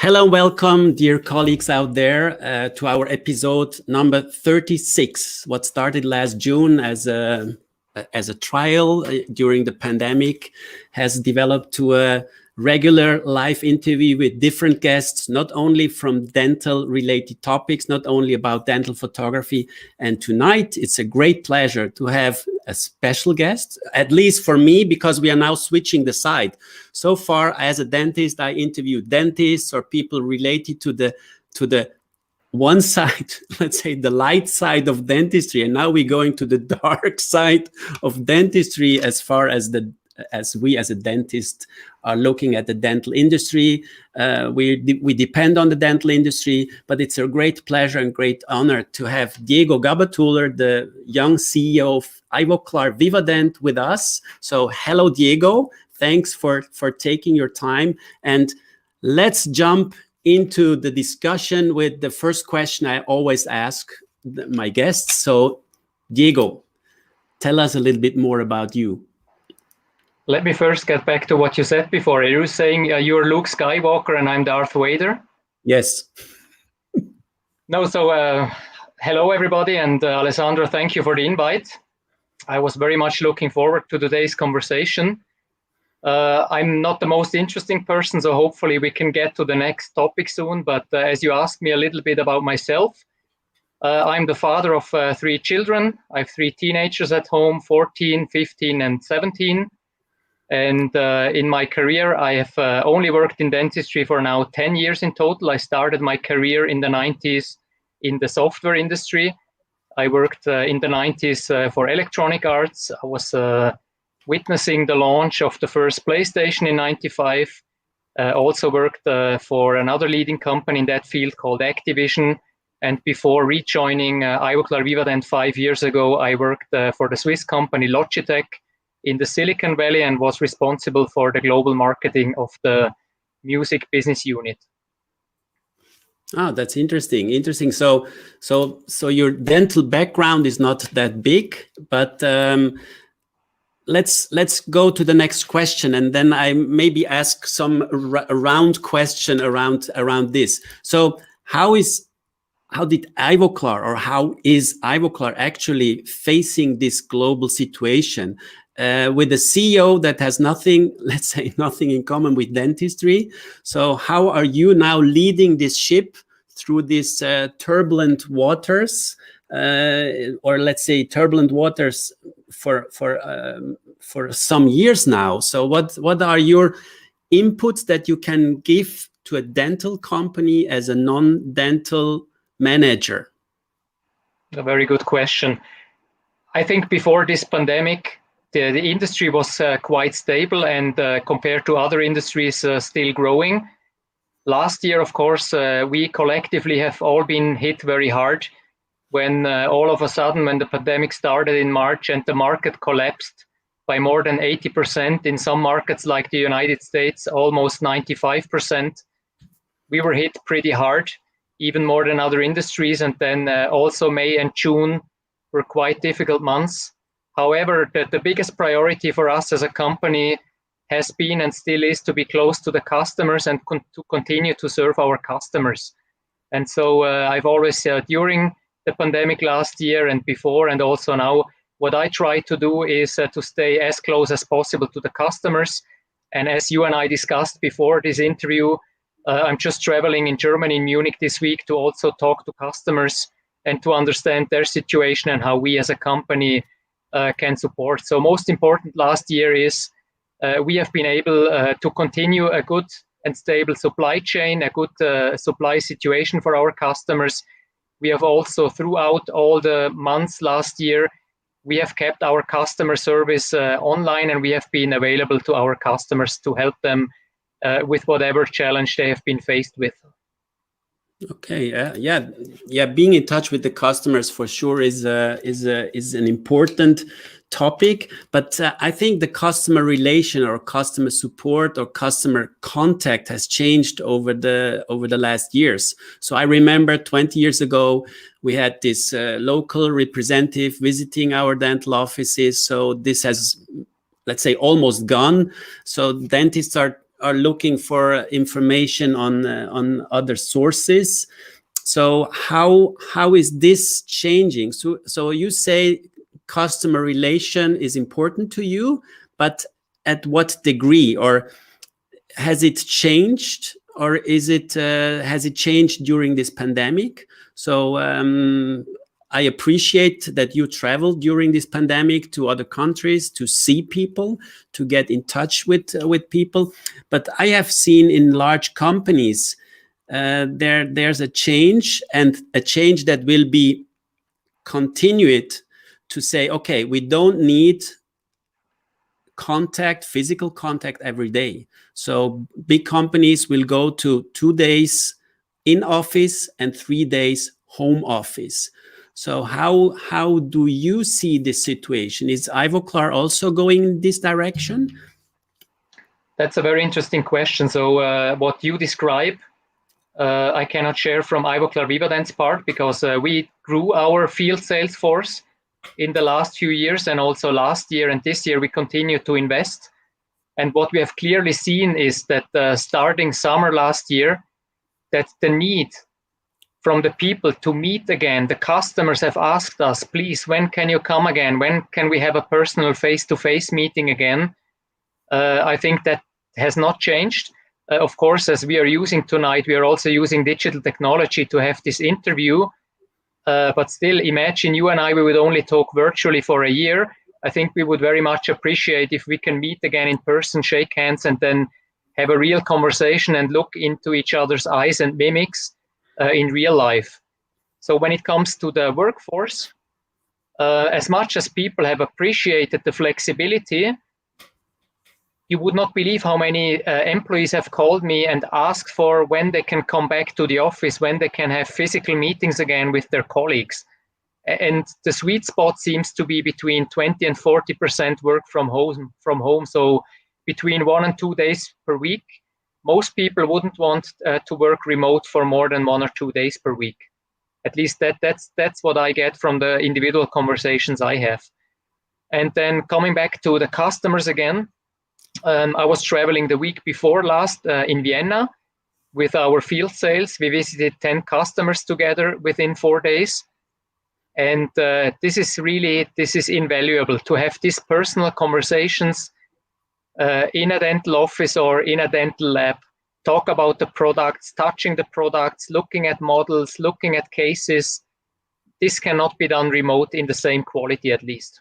Hello, welcome, dear colleagues out there, to our episode number 36. What started last June as a trial during the pandemic has developed to a regular live interview with different guests, not only from dental related topics, not only about dental photography. And tonight it's a great pleasure to have a special guest, at least for me, because we are now switching the side. So far, as a dentist, I interviewed dentists or people related to the one side, let's say the light side of dentistry, and now we're going to the dark side of dentistry as far as we as a dentist are looking at the dental industry. We depend on the dental industry, but it's a great pleasure and great honor to have Diego Gabathuler, the young CEO of Ivoclar Vivadent, with us. So hello, Diego. Thanks for taking your time. And let's jump into the discussion with the first question I always ask my guests. So, Diego, tell us a little bit more about you. Let me first get back to what you said before. Are you saying you're Luke Skywalker and I'm Darth Vader? Yes. No, so hello everybody, and Alessandro, thank you for the invite. I was very much looking forward to today's conversation. I'm not the most interesting person, so hopefully we can get to the next topic soon. But as you asked me a little bit about myself, I'm the father of 3 children. I have 3 teenagers at home, 14, 15, and 17. And in my career, I have only worked in dentistry for now 10 years in total. I started my career in the 90s in the software industry. I worked in the 90s for Electronic Arts. I was witnessing the launch of the first PlayStation in 95. Also worked for another leading company in that field called Activision. And before rejoining Ivoclar Vivadent 5 years ago, I worked for the Swiss company Logitech in the Silicon Valley and was responsible for the global marketing of the music business unit. Oh, that's interesting. Interesting. So your dental background is not that big, but let's go to the next question, and then I maybe ask some round question around this. So how did Ivoclar, or how is Ivoclar actually facing this global situation with a CEO that has nothing in common with dentistry? So how are you now leading this ship through these turbulent waters, or let's say turbulent waters for some years now? So what are your inputs that you can give to a dental company as a non-dental manager? A very good question. I think before this pandemic, the industry was quite stable and compared to other industries, still growing. Last year, of course, we collectively have all been hit very hard when all of a sudden, when the pandemic started in March and the market collapsed by more than 80%, in some markets like the United States, almost 95%. We were hit pretty hard, even more than other industries. And then also May and June were quite difficult months. However, the biggest priority for us as a company has been and still is to be close to the customers and to continue to serve our customers. And so I've always said during the pandemic last year and before, and also now, what I try to do is to stay as close as possible to the customers. And as you and I discussed before this interview, I'm just traveling in Germany, in Munich this week, to also talk to customers and to understand their situation and how we as a company can support. So most important last year is we have been able to continue a good and stable supply chain, a good supply situation for our customers. We have also, throughout all the months last year, we have kept our customer service online, and we have been available to our customers to help them with whatever challenge they have been faced with. Okay, yeah. Being in touch with the customers for sure is an important topic. But I think the customer relation, or customer support, or customer contact has changed over the last years. So I remember 20 years ago we had this local representative visiting our dental offices. So this has, let's say, almost gone. So dentists are are looking for information on other sources. So how is this changing? So you say customer relation is important to you, but at what degree? Or has it changed, or has it changed during this pandemic? So I appreciate that you traveled during this pandemic to other countries to see people, to get in touch with people. But I have seen in large companies there's a change, and a change that will be continued, to say, okay, we don't need physical contact every day. So big companies will go to 2 days in office and 3 days home office. So how do you see this situation? Is Ivoclar also going in this direction? That's a very interesting question. So what you describe, I cannot share from Ivoclar Vivadent's part, because we grew our field sales force in the last few years, and also last year and this year we continue to invest. And what we have clearly seen is that starting summer last year, that the need from the people to meet again, the customers have asked us, please, when can you come again? When can we have a personal face-to-face meeting again? I think that has not changed. Of course, as we are using tonight, we are also using digital technology to have this interview. But still, imagine you and I, we would only talk virtually for a year. I think we would very much appreciate if we can meet again in person, shake hands, and then have a real conversation and look into each other's eyes and mimics in real life. So when it comes to the workforce, as much as people have appreciated the flexibility, you would not believe how many employees have called me and asked for when they can come back to the office, when they can have physical meetings again with their colleagues. And the sweet spot seems to be between 20 and 40% work from home. So between 1 and 2 days per week. Most people wouldn't want to work remote for more than 1 or 2 days per week. At least that's what I get from the individual conversations I have. And then coming back to the customers again, I was traveling the week before last in Vienna with our field sales. We visited 10 customers together within 4 days. And this is invaluable to have these personal conversations in a dental office or in a dental lab, talk about the products, touching the products, looking at models, looking at cases. This cannot be done remote in the same quality, at least.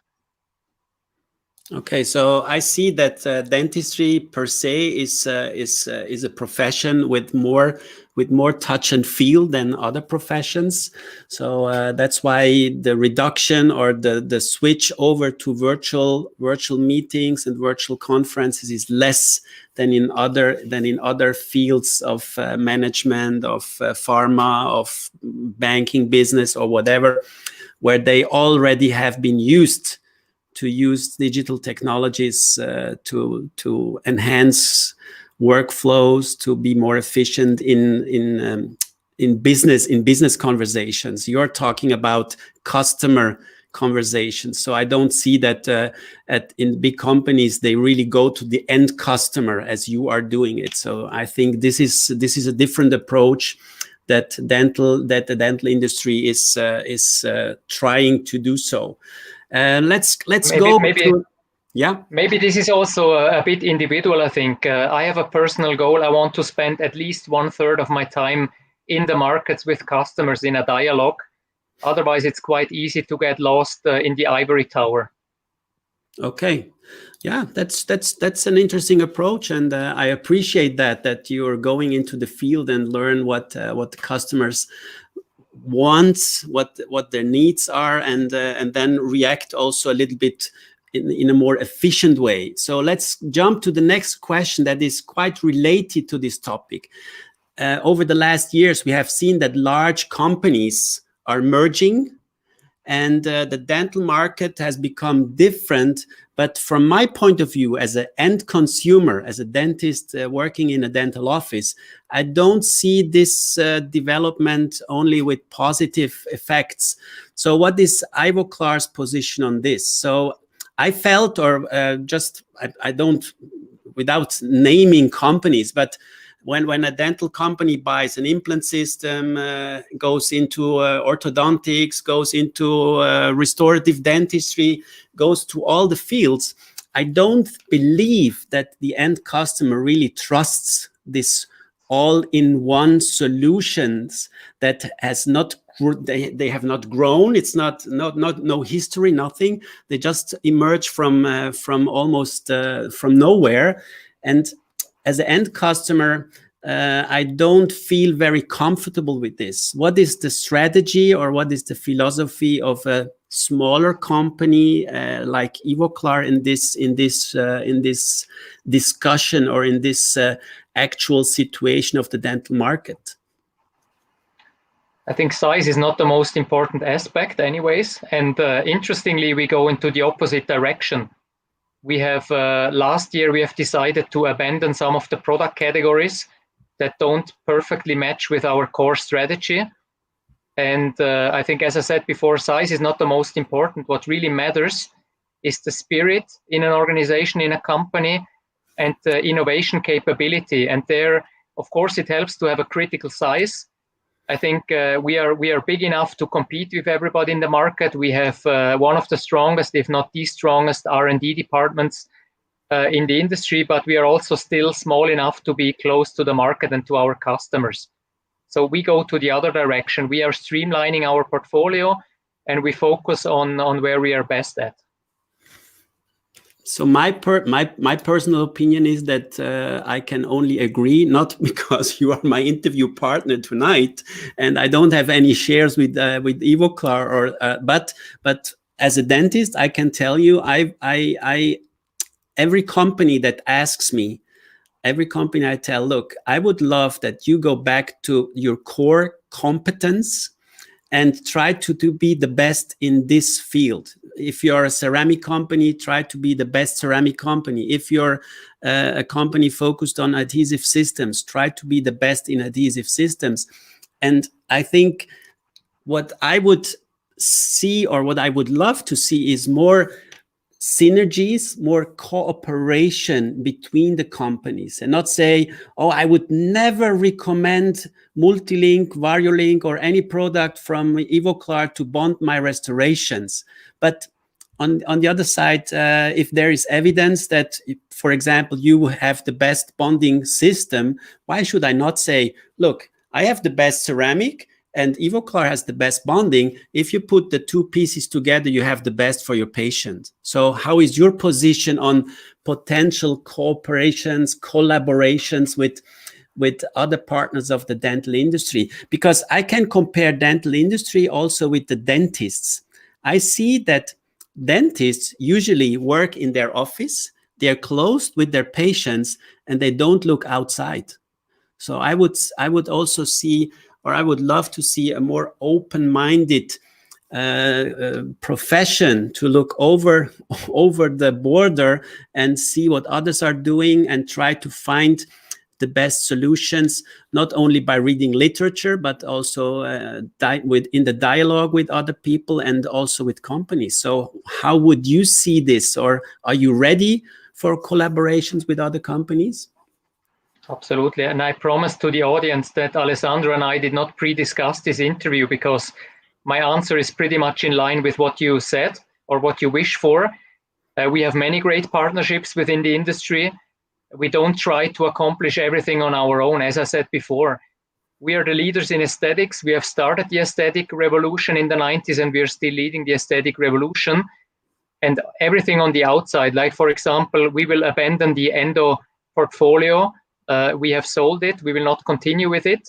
Okay, so I see that dentistry per se is a profession with more touch and feel than other professions. So that's why the reduction or the switch over to virtual meetings and virtual conferences is less than in other fields of management, of pharma, of banking business, or whatever, where they already have been used to use digital technologies to enhance workflows, to be more efficient in business conversations. You're talking about customer conversations, so I don't see that in big companies they really go to the end customer as you are doing it. So I think this is a different approach that the dental industry is trying to do so. Let's go. Maybe this is also a bit individual. I think I have a personal goal. I want to spend at least 1/3 of my time in the markets with customers in a dialogue. Otherwise, it's quite easy to get lost in the ivory tower. Okay, yeah, that's an interesting approach, and I appreciate that you're going into the field and learn what the customers wants, what their needs are, and then react also a little bit in a more efficient way. So let's jump to the next question that is quite related to this topic. Over the last years, we have seen that large companies are merging, and the dental market has become different. But from my point of view, as an end consumer, as a dentist working in a dental office, I don't see this development only with positive effects. So what is Ivoclar's position on this? So I felt, or I don't without naming companies, but when a dental company buys an implant system, goes into orthodontics, goes into restorative dentistry, goes to all the fields, I don't believe that the end customer really trusts this all-in-one solutions that has not they have not grown. It's not no history, nothing. They just emerge from almost from nowhere. And as an end customer, I don't feel very comfortable with this. What is the strategy or what is the philosophy of a smaller company like Ivoclar in this discussion or in this actual situation of the dental market? I think size is not the most important aspect anyways. And interestingly, we go into the opposite direction. We have, last year, we have decided to abandon some of the product categories that don't perfectly match with our core strategy. And I think, as I said before, size is not the most important. What really matters is the spirit in an organization, in a company, and the innovation capability. And there, of course, it helps to have a critical size. I think we are big enough to compete with everybody in the market. We have one of the strongest, if not the strongest, R&D departments in the industry, but we are also still small enough to be close to the market and to our customers. So we go to the other direction. We are streamlining our portfolio, and we focus on where we are best at. So my personal opinion is that I can only agree, not because you are my interview partner tonight, and I don't have any shares with Ivoclar, or but as a dentist, I can tell you, every company that asks me, every company I tell, look, I would love that you go back to your core competence and try to be the best in this field. If you're a ceramic company, try to be the best ceramic company. If you're a company focused on adhesive systems, try to be the best in adhesive systems. And I think what I would see, or what I would love to see, is more synergies, more cooperation between the companies, and not say, oh, I would never recommend Multilink, Variolink, or any product from Ivoclar to bond my restorations. But on the other side, if there is evidence that, for example, you have the best bonding system, why should I not say, look, I have the best ceramic, and Ivoclar has the best bonding. If you put the two pieces together, you have the best for your patient. So how is your position on potential cooperations, collaborations with other partners of the dental industry? Because I can compare dental industry also with the dentists. I see that dentists usually work in their office, they're close with their patients, and they don't look outside. So I would also see, or I would love to see, a more open-minded profession to look over the border and see what others are doing and try to find the best solutions, not only by reading literature, but also in the dialogue with other people and also with companies. So how would you see this, or are you ready for collaborations with other companies? Absolutely. And I promised to the audience that Alessandro and I did not pre-discuss this interview, because my answer is pretty much in line with what you said or what you wish for. We have many great partnerships within the industry. We don't try to accomplish everything on our own. As I said before, we are the leaders in aesthetics. We have started the aesthetic revolution in the 90s, and we are still leading the aesthetic revolution. And everything on the outside, like, for example, we will abandon the endo portfolio. We have sold it. We will not continue with it.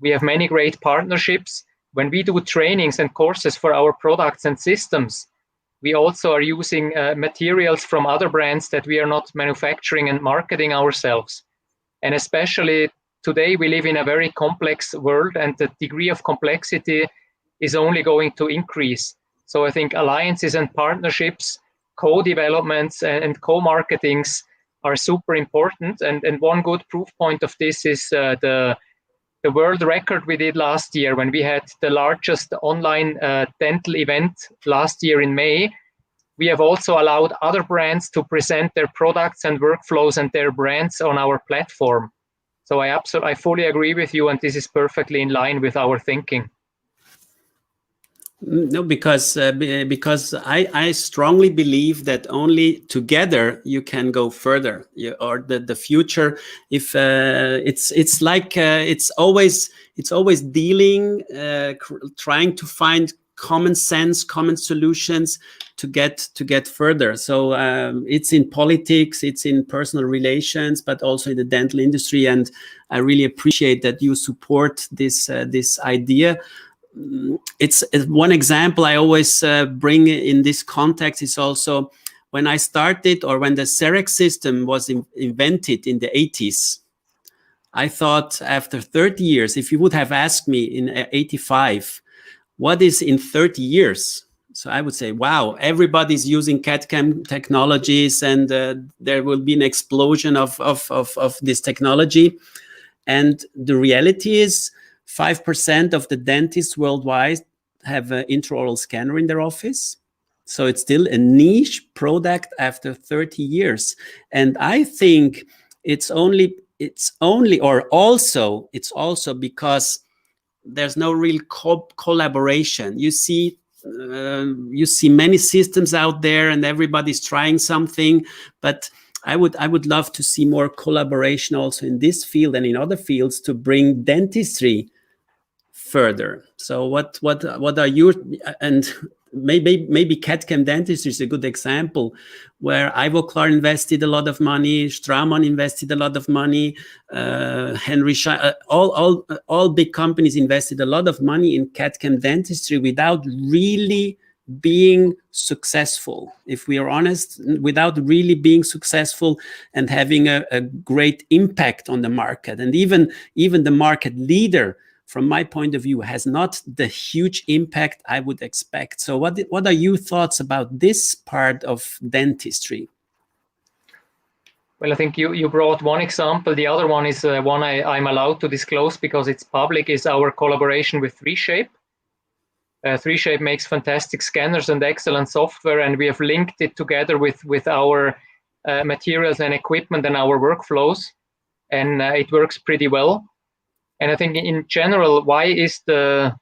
We have many great partnerships. When we do trainings and courses for our products and systems, we also are using materials from other brands that we are not manufacturing and marketing ourselves. And especially today, we live in a very complex world, and the degree of complexity is only going to increase. So I think alliances and partnerships, co-developments and co-marketings are super important. And one good proof point of this is the world record we did last year, when we had the largest online dental event last year in May. we have also allowed other brands to present their products and workflows and their brands on our platform. So I fully agree with you, and this is perfectly in line with our thinking. No, because I strongly believe that only together you can go further. Or the future, if it's like it's always dealing, trying to find common sense, common solutions to get further. So it's in politics, it's in personal relations, but also in the dental industry. And I really appreciate that you support this idea. It's one example I always bring in this context is also when I started, or when the CEREC system was invented in the 80s. I thought after 30 years, if you would have asked me in 85, what is in 30 years? So I would say, wow, everybody's using CAD/CAM technologies, and there will be an explosion of this technology. And the reality is 5% of the dentists worldwide have an intraoral scanner in their office. So it's still a niche product after 30 years. And I think it's also because there's no real collaboration. You see many systems out there, and everybody's trying something, but I would love to see more collaboration also in this field and in other fields to bring dentistry further. So what are your, and maybe CAD/CAM dentistry is a good example, where Ivoclar invested a lot of money, Straumann invested a lot of money, Henry Schein, all big companies invested a lot of money in CAD/CAM dentistry without really being successful. If we are honest, without really being successful and having a great impact on the market. And even the market leader, from my point of view, has not the huge impact I would expect. So what are your thoughts about this part of dentistry? Well, I think you brought one example. The other one is one I'm allowed to disclose because it's public, is our collaboration with 3Shape. 3Shape makes fantastic scanners and excellent software, and we have linked it together with our materials and equipment and our workflows, and it works pretty well. And I think in general, why is the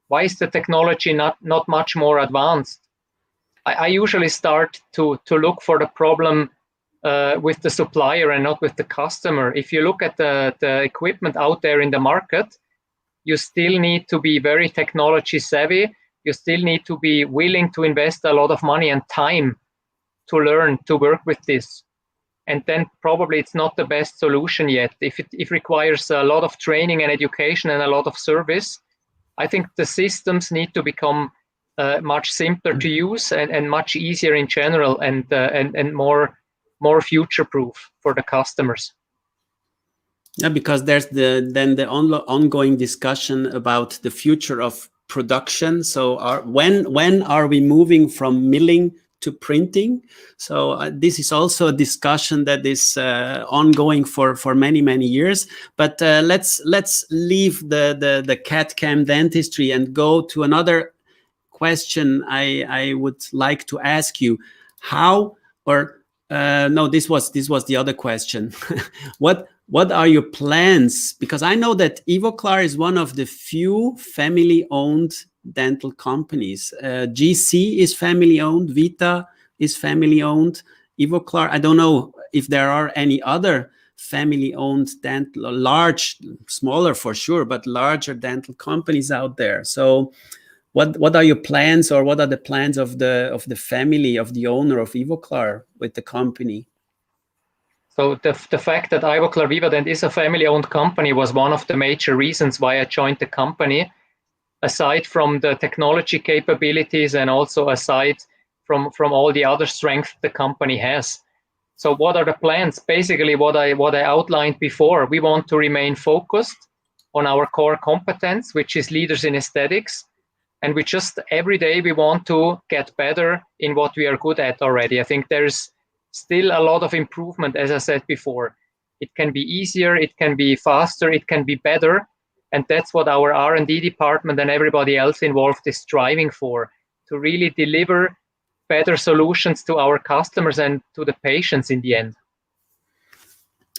technology not much more advanced? I usually start to look for the problem with the supplier and not with the customer. If you look at the equipment out there in the market, you still need to be very technology savvy. You still need to be willing to invest a lot of money and time to learn to work with this. And then probably it's not the best solution yet. If it requires a lot of training and education and a lot of service, I think the systems need to become much simpler to use and much easier in general, and more future-proof for the customers. Yeah, because there's the ongoing discussion about the future of production. So when are we moving from milling to printing? So this is also a discussion that is ongoing for many years. But let's leave the CAD/CAM dentistry and go to another question I would like to ask you. This was the other question. What are your plans? Because I know that Ivoclar is one of the few family-owned dental companies. GC is family-owned, Vita is family-owned, Ivoclar, I don't know if there are any other family-owned dental, large, smaller for sure, but larger dental companies out there. So what are your plans, or what are the plans of the family, of the owner of Ivoclar with the company? So the fact that Ivoclar Vivadent is a family-owned company was one of the major reasons why I joined the company, aside from the technology capabilities and also aside from all the other strengths the company has. So what are the plans? Basically what I outlined before. We want to remain focused on our core competence, which is leaders in aesthetics. And we just every day we want to get better in what we are good at already. I think there's still a lot of improvement, as I said before. It can be easier, it can be faster, it can be better. And that's what our R&D department and everybody else involved is striving for, to really deliver better solutions to our customers and to the patients in the end.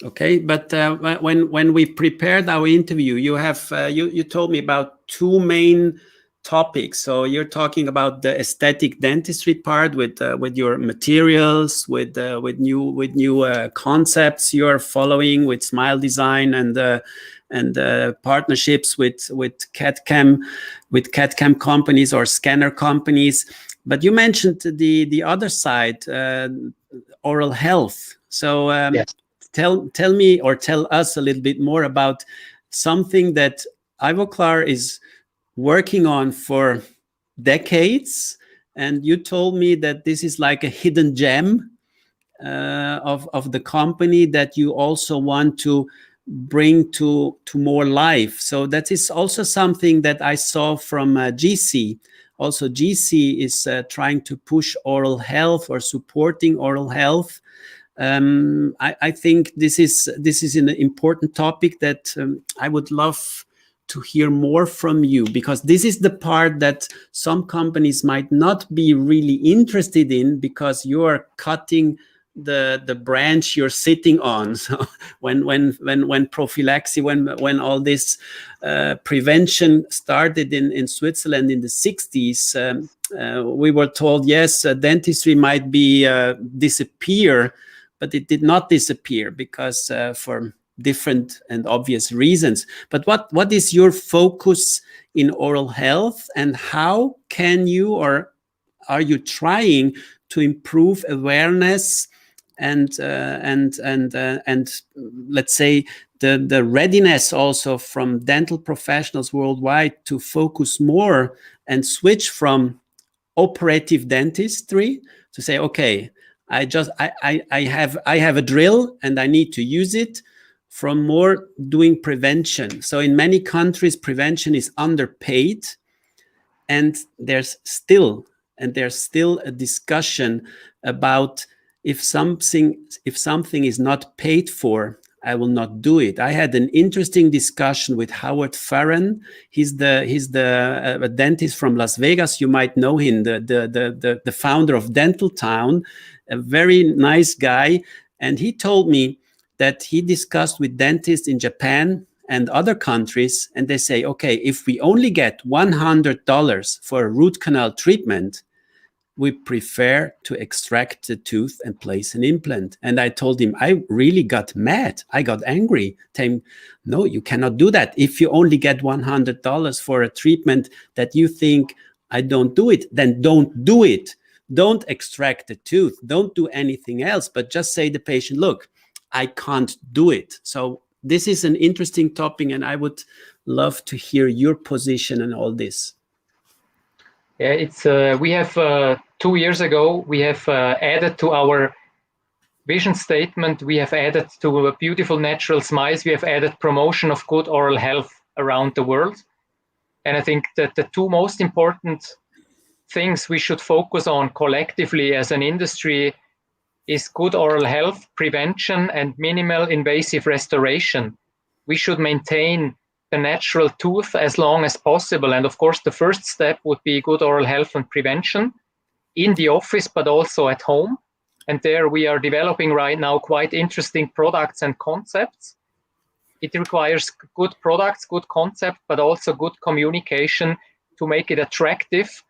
Okay, but when we prepared our interview, you told me about two main topics. So you're talking about the aesthetic dentistry part with your materials, with new concepts you're following with Smile Design and partnerships with CAD/CAM companies or scanner companies. But you mentioned the other side, oral health. So yes. Tell me or tell us a little bit more about something that Ivoclar is working on for decades, and you told me that this is like a hidden gem of the company that you also want to bring to more life. So that is also something that I saw from GC. Also, GC is trying to push oral health or supporting oral health. I think this is an important topic that I would love to hear more from you, because this is the part that some companies might not be really interested in, because you are cutting the branch you're sitting on. So when prophylaxis, when all this prevention started in Switzerland in the 60s, we were told, yes, dentistry might be disappear, but it did not disappear because for different and obvious reasons. But what is your focus in oral health, and how can you, or are you trying to improve awareness and let's say the readiness also from dental professionals worldwide to focus more and switch from operative dentistry to say, okay, I have a drill and I need to use it, from more doing prevention. So in many countries, prevention is underpaid, and there's still a discussion about if something is not paid for, I will not do it. I had an interesting discussion with Howard Farron. He's a dentist from Las Vegas. You might know him, the founder of Dental Town, a very nice guy. And he told me that he discussed with dentists in Japan and other countries, and they say, okay, if we only get $100 for a root canal treatment, we prefer to extract the tooth and place an implant. And I told him, I really got mad. I got angry. Saying, no, you cannot do that. If you only get $100 for a treatment that you think I don't do it, then don't do it. Don't extract the tooth. Don't do anything else, but just say to the patient, look, I can't do it. So this is an interesting topic, and I would love to hear your position on all this. Yeah, it's we have 2 years ago, we have added to our vision statement, we have added to Beautiful Natural Smiles, we have added promotion of good oral health around the world. And I think that the two most important things we should focus on collectively as an industry is good oral health prevention and minimal invasive restoration. We should maintain the natural tooth as long as possible. And of course, the first step would be good oral health and prevention in the office, but also at home. And there we are developing right now quite interesting products and concepts. It requires good products, good concept, but also good communication to make it attractive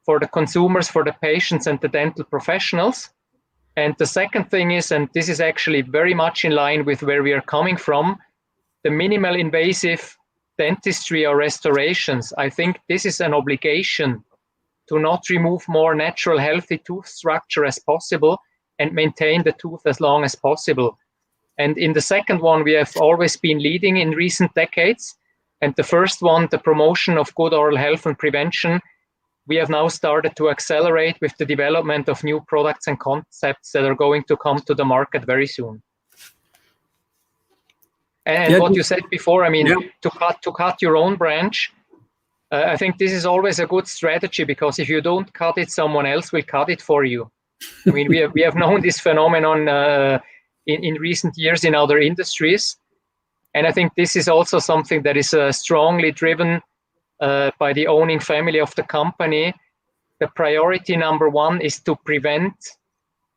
for the consumers, for the patients and the dental professionals. And the second thing is, and this is actually very much in line with where we are coming from, the minimal invasive dentistry or restorations. I think this is an obligation to not remove more natural healthy tooth structure as possible and maintain the tooth as long as possible. And in the second one, we have always been leading in recent decades. And the first one, the promotion of good oral health and prevention, we have now started to accelerate with the development of new products and concepts that are going to come to the market very soon. And what you said before, I mean, to cut your own branch, I think this is always a good strategy, because if you don't cut it, someone else will cut it for you. I mean, we have known this phenomenon in recent years in other industries. And I think this is also something that is strongly driven by the owning family of the company. the priority number one is to prevent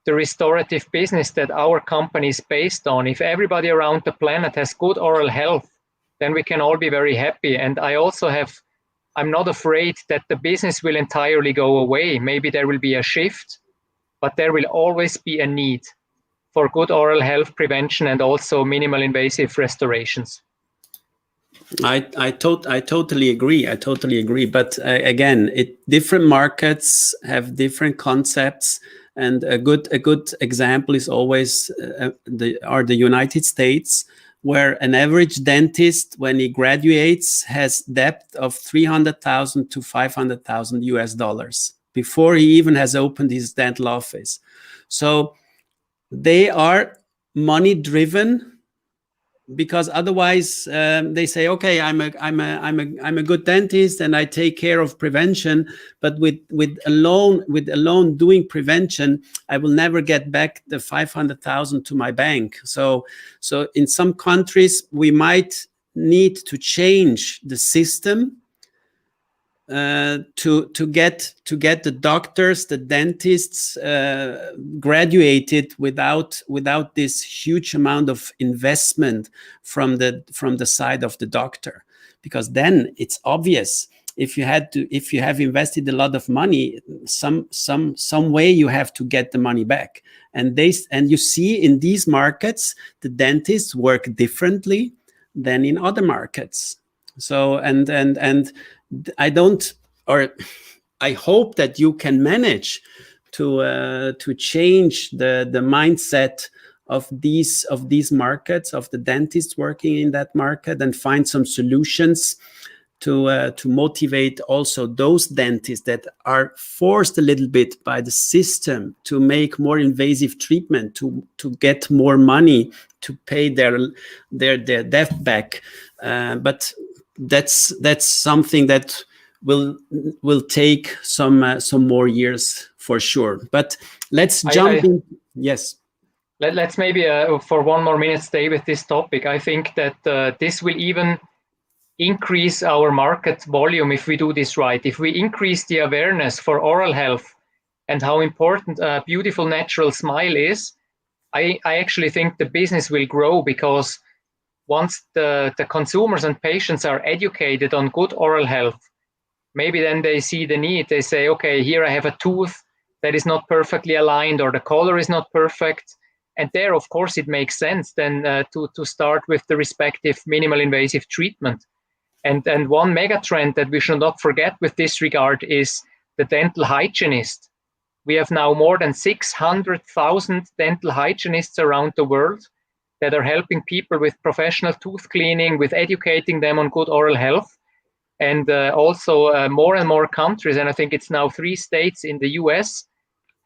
the restorative business that our company is based on. If everybody around the planet has good oral health, then we can all be very happy. And I'm not afraid that the business will entirely go away. Maybe there will be a shift, but there will always be a need for good oral health prevention and also minimal invasive restorations. I totally agree. I totally agree. But again, different markets have different concepts, and a good example is always the United States, where an average dentist, when he graduates, has debt of $300,000 to $500,000 before he even has opened his dental office. So they are money driven, because otherwise they say, okay, I'm a good dentist and I take care of prevention, but with alone doing prevention, I will never get back the 500,000 to my bank. So in some countries we might need to change the system to get the doctors, the dentists graduated without this huge amount of investment from the side of the doctor, because then it's obvious, if you have invested a lot of money, some way you have to get the money back. And you see in these markets the dentists work differently than in other markets. So and I hope that you can manage to change the mindset of these markets, of the dentists working in that market, and find some solutions to motivate also those dentists that are forced a little bit by the system to make more invasive treatment, to get more money to pay their debt back. But that's something that will take some more years for sure. But let's jump in. Yes. Let's maybe for one more minute stay with this topic. I think that this will even increase our market volume if we do this right. If we increase the awareness for oral health and how important a beautiful natural smile is, I actually think the business will grow, because once the consumers and patients are educated on good oral health, maybe then they see the need. They say, okay, here I have a tooth that is not perfectly aligned, or the color is not perfect. And there, of course, it makes sense then to start with the respective minimal invasive treatment. And one mega trend that we should not forget with this regard is the dental hygienist. We have now more than 600,000 dental hygienists around the world that are helping people with professional tooth cleaning, with educating them on good oral health. And also more and more countries, and I think it's now 3 states in the US,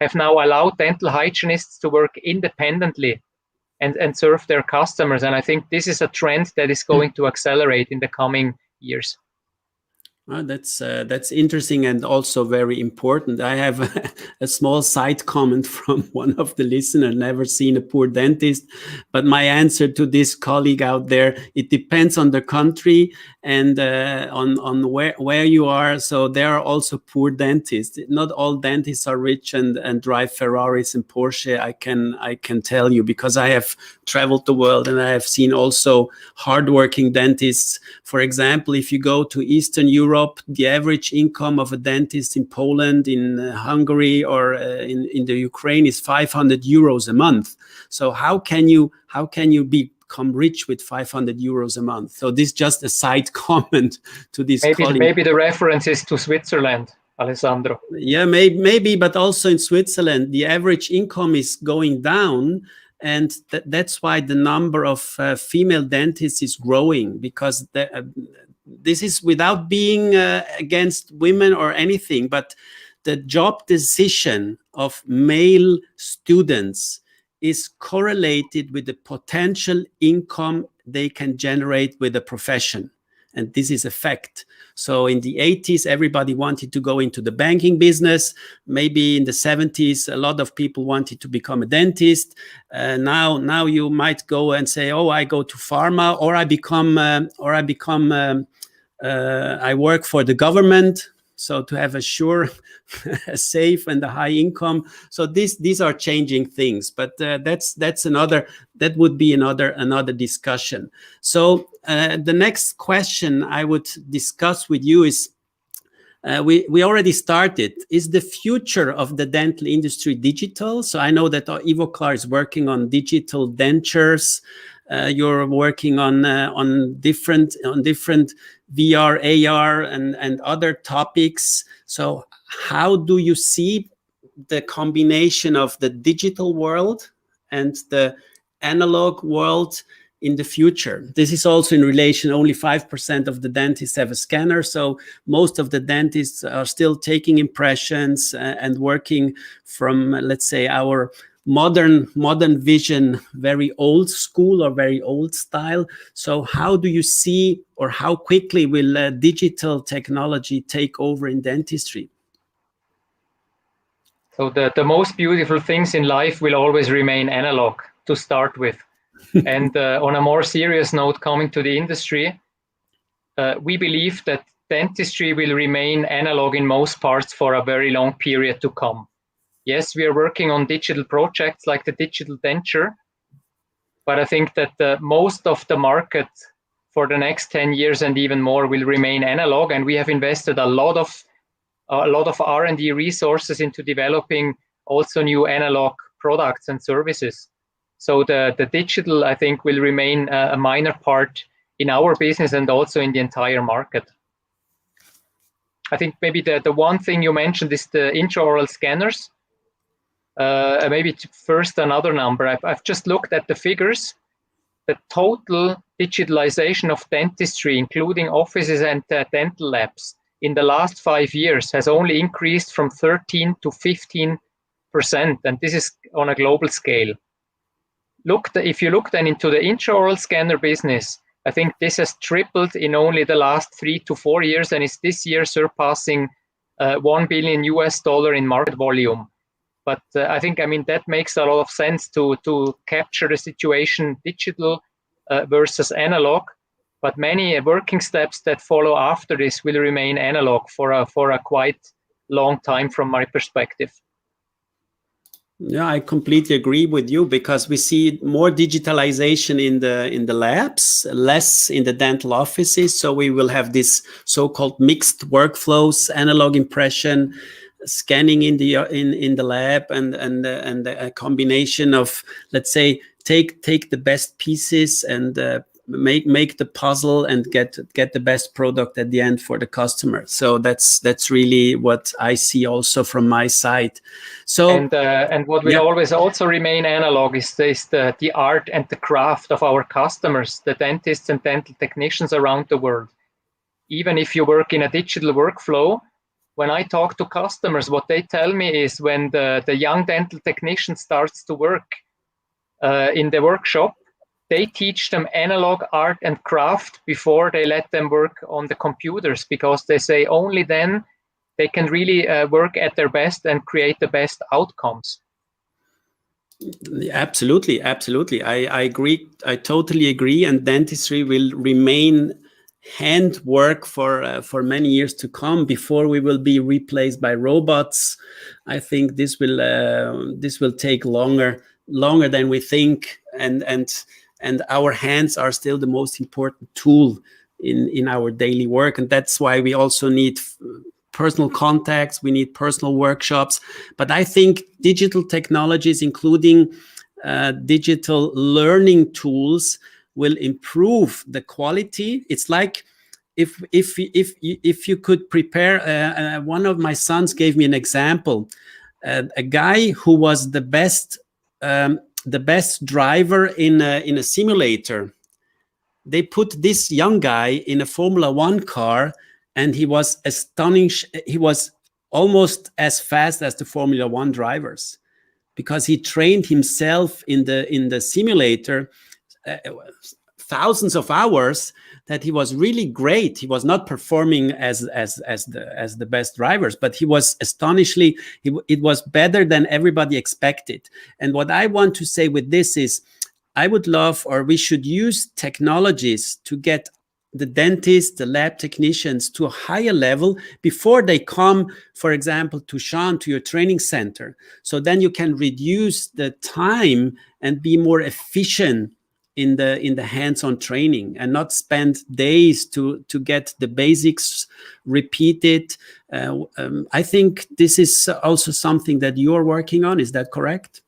have now allowed dental hygienists to work independently and serve their customers. And I think this is a trend that is going to accelerate in the coming years. That's interesting and also very important. I have a small side comment from one of the listeners. Never seen a poor dentist, but my answer to this colleague out there: it depends on the country and on where you are. So there are also poor dentists. Not all dentists are rich and drive Ferraris and Porsche. I can tell you, because I have traveled the world and I have seen also hardworking dentists. For example, if you go to Eastern Europe, the average income of a dentist in Poland, in Hungary, or in the Ukraine is 500 euros a month. So how can you become rich with 500 euros a month? So this is just a side comment to this. Maybe the reference is to Switzerland, Alessandro. Yeah, maybe, but also in Switzerland, the average income is going down. And that's why the number of female dentists is growing, because this is without being against women or anything, but the job decision of male students is correlated with the potential income they can generate with a profession. And this is a fact. So in the 80s, everybody wanted to go into the banking business. Maybe in the 70s, a lot of people wanted to become a dentist. Now you might go and say, oh, I go to pharma, or I work for the government. So to have a sure, a safe and a high income. So these are changing things, but that would be another discussion. So the next question I would discuss with you is, we already started. Is the future of the dental industry digital? So I know that Ivoclar is working on digital dentures. You're working on different VR, AR, and other topics. So how do you see the combination of the digital world and the analog world in the future? This is also in relation, only 5% of the dentists have a scanner. So most of the dentists are still taking impressions and working from, let's say, our modern vision, very old school or very old style. So how do you see, or how quickly will digital technology take over in dentistry? So the most beautiful things in life will always remain analog to start with. And on a more serious note, coming to the industry, we believe that dentistry will remain analog in most parts for a very long period to come. Yes, we are working on digital projects like the digital denture, but I think that most of the market for the next 10 years and even more will remain analog, and we have invested a lot of R&D resources into developing also new analog products and services. So the digital, I think, will remain a minor part in our business and also in the entire market. I think maybe the one thing you mentioned is the intraoral scanners. Maybe first another number. I've just looked at the figures. The total digitalization of dentistry, including offices and dental labs, in the last 5 years has only increased from 13 to 15%, and this is on a global scale. If you look then into the intraoral scanner business, I think this has tripled in only the last 3 to 4 years, and is this year surpassing $1 billion in market volume. But I think, that makes a lot of sense to capture the situation digital versus analog. But many working steps that follow after this will remain analog for a quite long time from my perspective. Yeah, I completely agree with you, because we see more digitalization in the labs, less in the dental offices. So we will have this so-called mixed workflows, analog impression, scanning in the lab, and a combination of, let's say, take the best pieces and make the puzzle and get the best product at the end for the customer. So that's really what I see also from my side. So and what will always also remain analog is the art and the craft of our customers, the dentists and dental technicians around the world. Even if you work in a digital workflow, when I talk to customers, what they tell me is when the young dental technician starts to work in the workshop, they teach them analog art and craft before they let them work on the computers, because they say only then they can really work at their best and create the best outcomes. Absolutely. I agree. I totally agree. And dentistry will remain handwork for many years to come before we will be replaced by robots. I think this will take longer than we think, and our hands are still the most important tool in our daily work, and that's why we also need personal contacts, we need personal workshops. But I think digital technologies, including digital learning tools, will improve the quality. It's like if you could prepare. One of my sons gave me an example. A guy who was the best driver in a simulator. They put this young guy in a Formula One car, and he was astonished. He was almost as fast as the Formula One drivers, because he trained himself in the simulator thousands of hours, that he was really great. He was not performing as the best drivers, but he was astonishingly, it was better than everybody expected. And what I want to say with this is, I would love, or we should use technologies to get the dentists, the lab technicians to a higher level before they come, for example, to Sean, to your training center. So then you can reduce the time and be more efficient in the hands-on training and not spend days to get the basics repeated. I think this is also something that you're working on. Is that correct?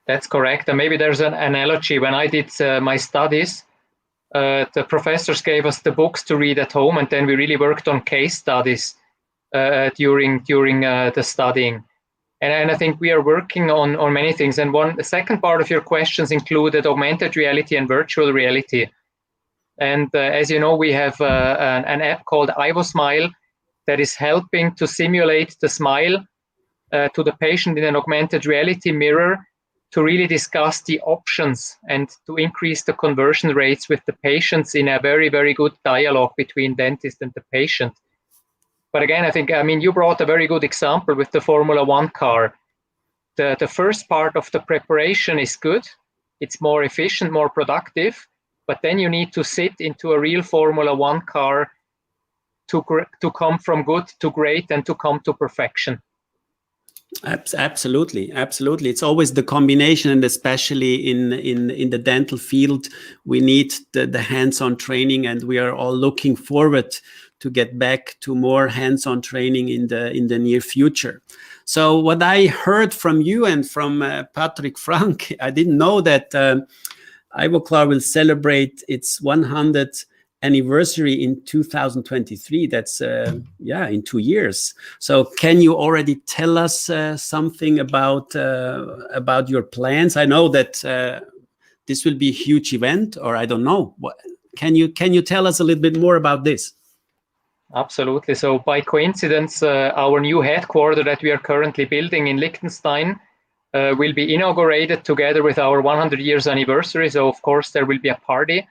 That's correct. And maybe there's an analogy. When I did my studies, the professors gave us the books to read at home, and then we really worked on case studies during the studying. And I think we are working on many things. And the second part of your questions included augmented reality and virtual reality. And as you know, we have an app called Ivosmile that is helping to simulate the smile to the patient in an augmented reality mirror to really discuss the options and to increase the conversion rates with the patients in a very, very good dialogue between dentist and the patient. But again, I mean, you brought a very good example with the Formula One car. The first part of the preparation is good. It's more efficient, more productive. But then you need to sit into a real Formula One car to come from good to great and to come to perfection. Absolutely. It's always the combination, and especially in the dental field, we need the hands-on training, and we are all looking forward to get back to more hands-on training in the near future. So what I heard from you and from Patrick Frank, I didn't know that Ivoclar will celebrate its 100th anniversary in 2023. That's in 2 years. So can you already tell us something about your plans? I know that this will be a huge event, or I don't know. Can you tell us a little bit more about this? Absolutely. So by coincidence, our new headquarters that we are currently building in Liechtenstein will be inaugurated together with our 100 years anniversary. So of course there will be a party.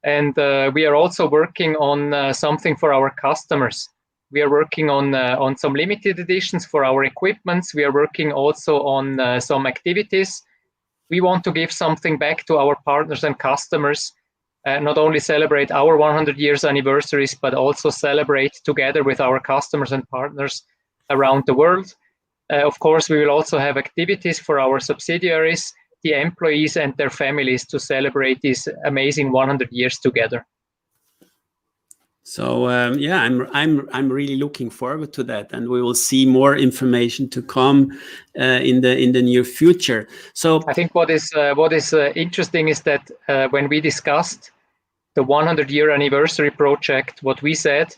And we are also working on something for our customers. We are working on some limited editions for our equipments. We are working also on some activities. We want to give something back to our partners and customers. Not only celebrate our 100 years anniversaries, but also celebrate together with our customers and partners around the world. Of course, we will also have activities for our subsidiaries, the employees and their families to celebrate these amazing 100 years together. So I'm really looking forward to that, and we will see more information to come in the near future. So I think what is interesting is that when we discussed the 100-year anniversary project, what we said,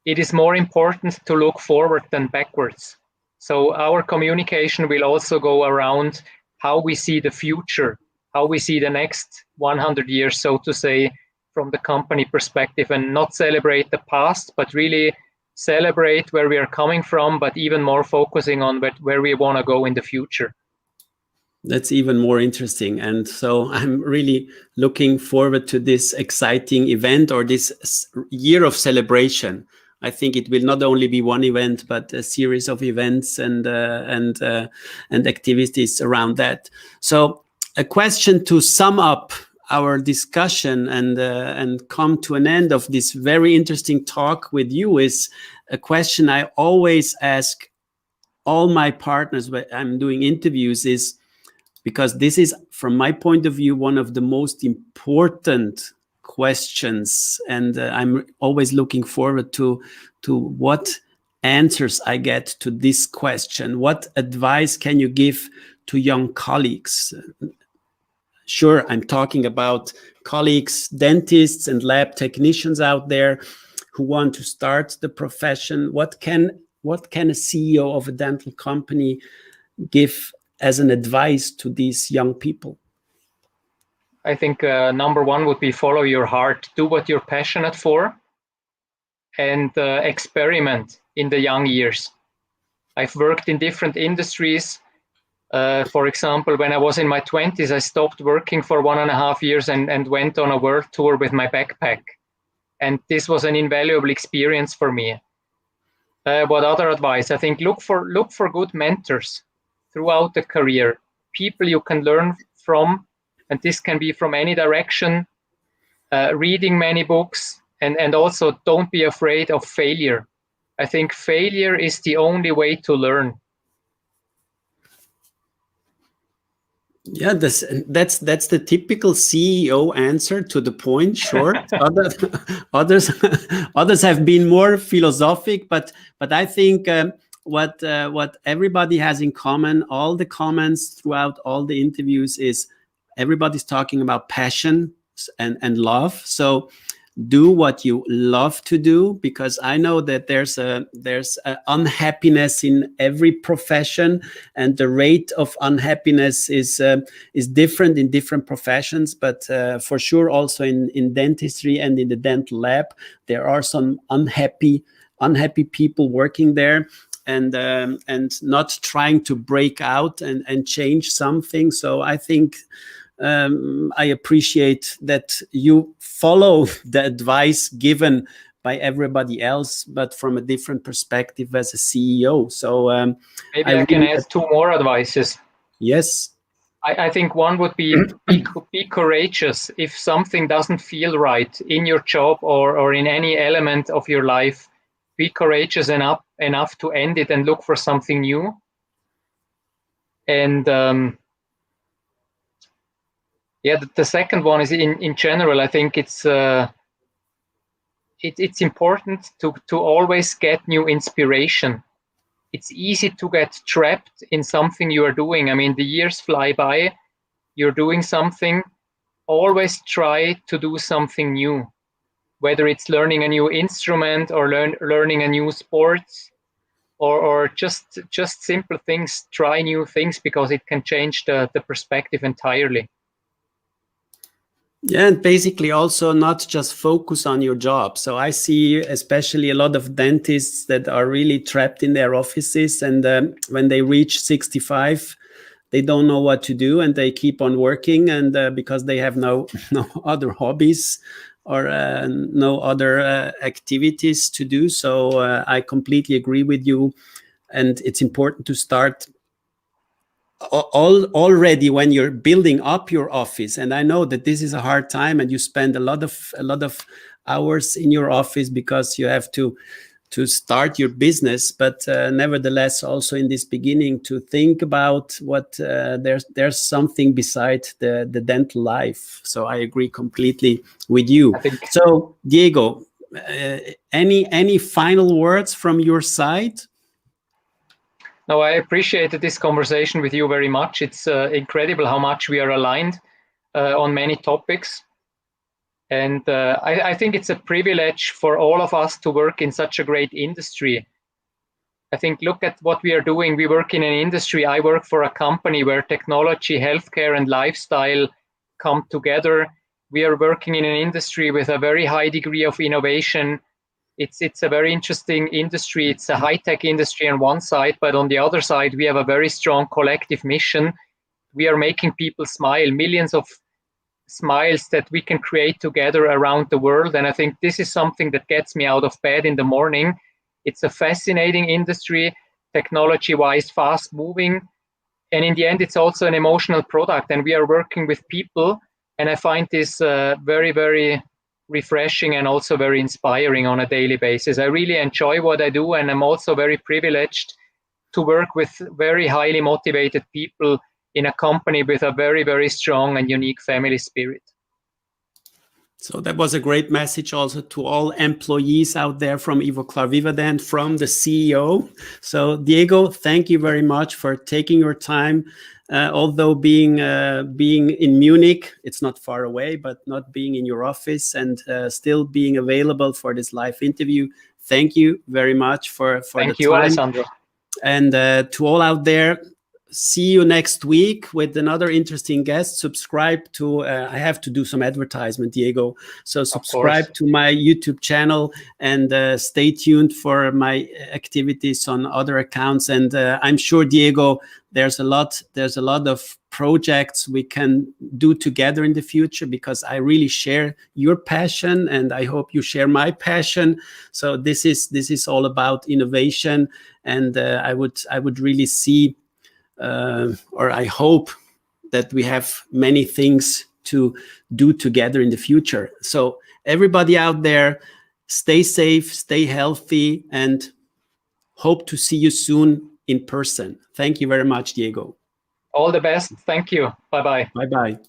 it is more important to look forward than backwards. So our communication will also go around how we see the future, how we see the next 100 years, so to say, from the company perspective, and not celebrate the past, but really celebrate where we are coming from, but even more focusing on where we want to go in the future. That's even more interesting. And so I'm really looking forward to this exciting event, or this year of celebration. I think it will not only be one event, but a series of events and activities around that. So a question to sum up our discussion and come to an end of this very interesting talk with you is a question I always ask all my partners when I'm doing interviews, is because this is, from my point of view, one of the most important questions, and I'm always looking forward to what answers I get to this question. What advice can you give to young colleagues? Sure, I'm talking about colleagues, dentists and lab technicians out there who want to start the profession. What can a CEO of a dental company give as an advice to these young people? I think number one would be follow your heart, do what you're passionate for, and experiment in the young years. I've worked in different industries. For example, when I was in my 20s, I stopped working for 1.5 years and went on a world tour with my backpack. And this was an invaluable experience for me. What other advice? I think look for good mentors throughout the career, people you can learn from, and this can be from any direction. reading many books, and also don't be afraid of failure. I think failure is the only way to learn. Yeah, that's the typical CEO answer, to the point, short. Others others have been more philosophic, but I think what everybody has in common, all the comments throughout all the interviews, is everybody's talking about passion and love. So do what you love to do, because I know that there's a unhappiness in every profession, and the rate of unhappiness is different in different professions. But for sure, also in dentistry and in the dental lab, there are some unhappy people working there, and not trying to break out and change something. So I think I appreciate that you follow the advice given by everybody else, but from a different perspective as a CEO. So maybe I can add two more advices. Yes. I think one would be courageous. If something doesn't feel right in your job or in any element of your life, be courageous enough to end it and look for something new. And yeah, the second one is in general. I think it's important to always get new inspiration. It's easy to get trapped in something you are doing. I mean, the years fly by. You're doing something. Always try to do something new, whether it's learning a new instrument or learning a new sport, or just simple things. Try new things, because it can change the perspective entirely. Yeah, and basically also not just focus on your job. So I see especially a lot of dentists that are really trapped in their offices, and when they reach 65, they don't know what to do, and they keep on working, and because they have no other hobbies or no other activities to do. So I completely agree with you, and it's important to start already when you're building up your office. And I know that this is a hard time, and you spend a lot of hours in your office because you have to start your business. But nevertheless, also in this beginning, to think about what there's something beside the dental life. So I agree completely with you. So Diego, any final words from your side? No, I appreciated this conversation with you very much. It's incredible how much we are aligned on many topics. And I think it's a privilege for all of us to work in such a great industry. I think, look at what we are doing. We work in an industry. I work for a company where technology, healthcare, and lifestyle come together. We are working in an industry with a very high degree of innovation. It's a very interesting industry. It's a high-tech industry on one side, but on the other side, we have a very strong collective mission. We are making people smile, millions of smiles that we can create together around the world. And I think this is something that gets me out of bed in the morning. It's a fascinating industry, technology-wise, fast-moving. And in the end, it's also an emotional product. And we are working with people. And I find this very, very refreshing and also very inspiring on a daily basis. I really enjoy what I do, and I'm also very privileged to work with very highly motivated people in a company with a very, very strong and unique family spirit. So that was a great message also to all employees out there from Ivoclar Vivadent, from the CEO. So Diego, thank you very much for taking your time. Although being in Munich, it's not far away, but not being in your office, and still being available for this live interview. Thank you very much for Thank the you, time. Alessandro. And to all out there, see you next week with another interesting guest. Subscribe to, I have to do some advertisement, Diego. So subscribe to my YouTube channel, and stay tuned for my activities on other accounts. And I'm sure, Diego, there's a lot of projects we can do together in the future, because I really share your passion, and I hope you share my passion. So this is all about innovation, and I would really see, or I hope that we have many things to do together in the future. So everybody out there, stay safe, stay healthy, and hope to see you soon in person. Thank you very much, Diego. All the best. Thank you. Bye-bye. Bye-bye.